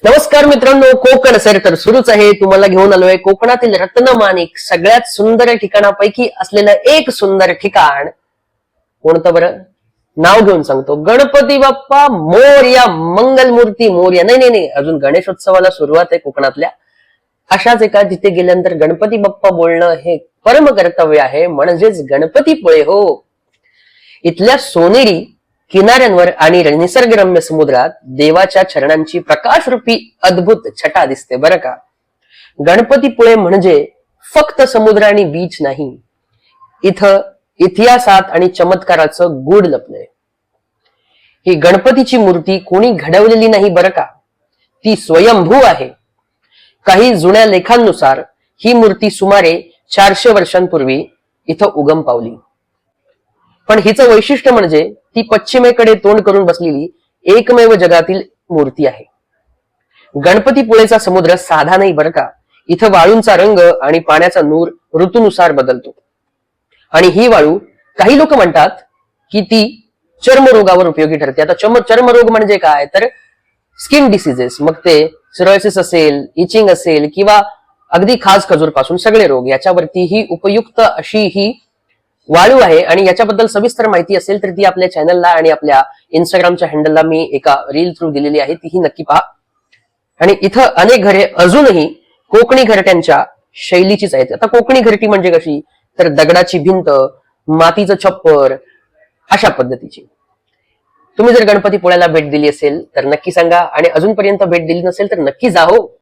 नमस्कार मित्रांनो, कोकण सर तर सुरूच आहे. तुम्हाला घेऊन आलोय कोकणातील रत्नमाणिक सगळ्यात सुंदर ठिकाणापैकी असलेलं एक सुंदर ठिकाण. कोणतं बरं? नाव घेऊन सांगतो. गणपती बाप्पा मोरया, मंगलमूर्ती मोरया. नाही नाही नाही, अजून गणेशोत्सवाला सुरुवात आहे कोकणातल्या. अशाच एका जिथे गेल्यानंतर गणपती बाप्पा बोलणं हे परम कर्तव्य आहे, म्हणजेच गणपतीपुळे हो. इथल्या सोनेरी किनाऱ्यांवर आणि निसर्गरम्य समुद्रात देवाच्या चरणांची प्रकाशरूपी अद्भुत छटा दिसते बरं का. गणपतीपुळे म्हणजे फक्त समुद्र आणि बीच नाही, इथं इतिहासात आणि चमत्काराचं गूढ लपलंय. ही गणपतीची मूर्ती कोणी घडवलेली नाही बरं का, ती स्वयंभू आहे. काही जुन्या लेखांनुसार ही मूर्ती सुमारे 400 वर्षांपूर्वी इथं उगम पावली. पण हिचं वैशिष्ट्य म्हणजे ती पश्चिमेकडे तोंड करून बसलेली एकमेव जगातील मूर्ती आहे. गणपतीपुळेचा समुद्र साधा नाही बरं का. इथं वाळूंचा रंग आणि पाण्याचा नूर ऋतूनुसार बदलतो. आणि ही वाळू काही लोक म्हणतात की ती चर्मरोगावर उपयोगी ठरते. आता चर्मरोग म्हणजे काय, तर स्किन डिसीजेस, मग ते सिरोसिस असेल, इचिंग असेल किंवा अगदी खास खजूर पासून सगळे रोग, याच्यावरती ही उपयुक्त अशी ही वाळू आहे. आणि याच्याबद्दल सविस्तर माहिती असेल तर ती आपल्या चॅनलला आणि आपल्या इंस्टाग्रामच्या हँडलला मी एका रील थ्रू दिलेली आहे, तीही नक्की पहा. आणि इथं अनेक घरे अजूनही कोकणी घरट्यांच्या शैलीचीच आहेत. आता कोकणी घरटी म्हणजे कशी, तर दगडाची भिंत, मातीचं छप्पर, अशा पद्धतीची. तुम्ही जर गणपतीपुळ्याला भेट दिली असेल तर नक्की सांगा, आणि अजूनपर्यंत भेट दिली नसेल तर नक्की जा हो.